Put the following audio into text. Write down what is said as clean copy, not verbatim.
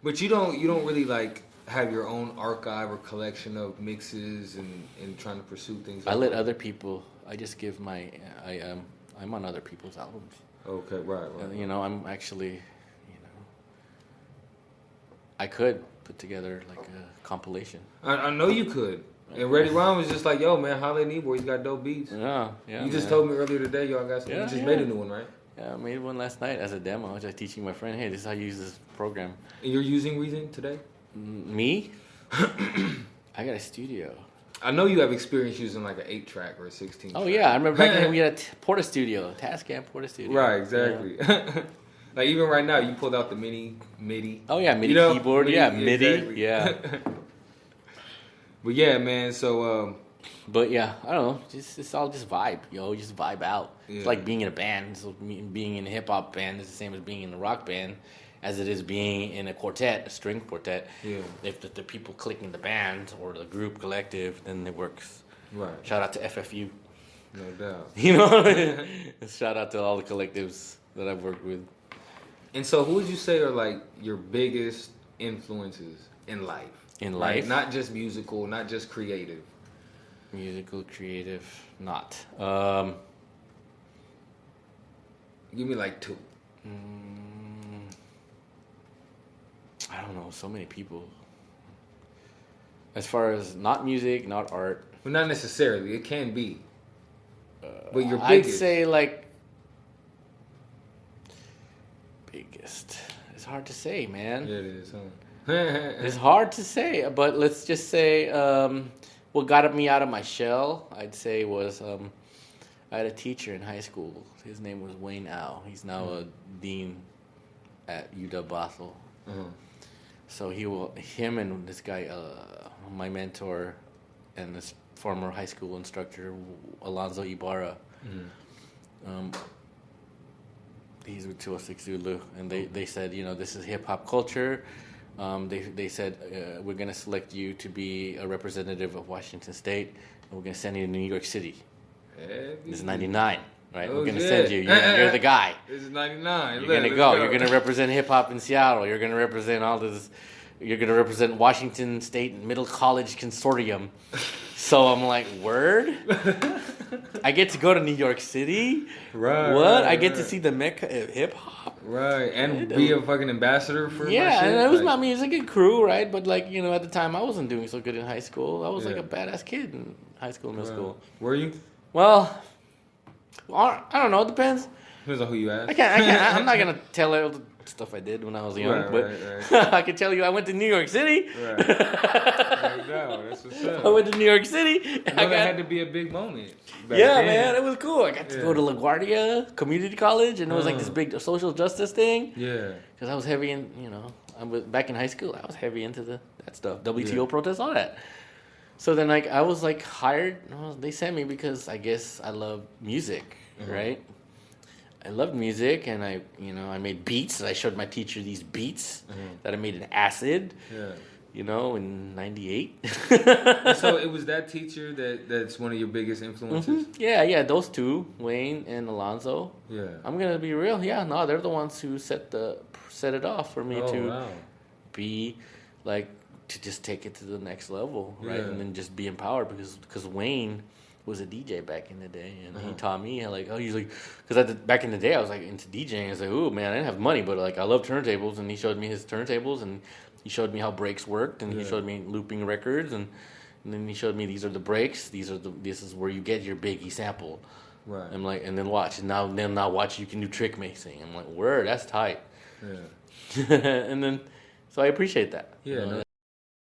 But you don't really like have your own archive or collection of mixes and trying to pursue things. I let other people. I just give my. I'm on other people's albums. Okay, right. I'm actually. I could put together like a compilation. I know you could. And Reddy Ron was just like, yo, man, holla at Neebor. He's got dope beats. Yeah. You just told me earlier today y'all got some. You just made a new one, right? Yeah, I made one last night as a demo. I was just teaching my friend, hey, this is how you use this program. And you're using Reason today? Me? I got a studio. I know you have experience using like an 8-track or a 16-track. Oh, yeah. I remember back then we had a Porta Studio, Tascam Porta Studio. Right, exactly. Yeah. Like even right now, you pulled out the MIDI. Oh, yeah, MIDI keyboard. MIDI. Exactly. Yeah. But yeah, man, so... But yeah, I don't know. It's all just vibe, just vibe out. Yeah. It's like being in a band. So being in a hip-hop band is the same as being in a rock band, as it is being in a quartet, a string quartet. Yeah. If the people click in the band or the group collective, then it works. Right. Shout out to FFU. No doubt. Shout out to all the collectives that I've worked with. And so who would you say are like your biggest influences in life? In life? Like, not just musical, not just creative. Musical, creative, not. Give me like 2. I don't know. So many people. As far as not music, not art. Well, not necessarily. It can be. But your I'd biggest. say like biggest. It's hard to say, man. Yeah, it is, huh? It's hard to say, but let's just say what got me out of my shell, I'd say, was I had a teacher in high school. His name was Wayne Au. He's now a dean at UW Basel. So him and this guy, my mentor, and this former high school instructor, Alonzo Ibarra. He's with 206 Zulu, and they said, this is hip hop culture. They said, we're going to select you to be a representative of Washington State, and we're going to send you to New York City. This is 99, right? We're going to send you. You're the guy. This is 99. You're going to go. You're going to represent hip-hop in Seattle. You're going to represent all this. You're going to represent Washington State Middle College Consortium. So I'm like, word? I get to go to New York City? Right. What? I get to see the Mecca of hip-hop? Right, and be a fucking ambassador for my shit. And it was my music and crew, right? But at the time, I wasn't doing so good in high school. I was like a badass kid in high school and middle school. Were you? Well, I don't know. It depends. Depends on who you ask. I can't. I'm not gonna tell all the stuff I did when I was young, but I can tell you I went to New York City. Right. That's what's up. I went to New York City. That had to be a big moment. Man, it was cool. I got to go to LaGuardia Community College, and it was like this big social justice thing. Yeah. Because I was heavy in, back in high school, I was heavy into that stuff, WTO protests, all that. So then, I was hired. They sent me because I guess I love music, right? I loved music, and I made beats. And I showed my teacher these beats that I made in acid. Yeah. In '98. So it was that teacher that's one of your biggest influences? Yeah, those two, Wayne and Alonzo. Yeah. I'm gonna be real. Yeah, no, they're the ones who set it off for me be to just take it to the next level, right? And then just be empowered because Wayne was a DJ back in the day, and he taught me because back in the day I was into DJing. I was like, oh man, I didn't have money, but I love turntables, and he showed me his turntables, and he showed me how breaks worked, and he showed me looping records, and then he showed me these are the breaks, this is where you get your Biggie sample. Right. I'm like, and then watch, and now watch, you can do trick mixing. I'm like, word, that's tight. Yeah. And then, so I appreciate that. Yeah.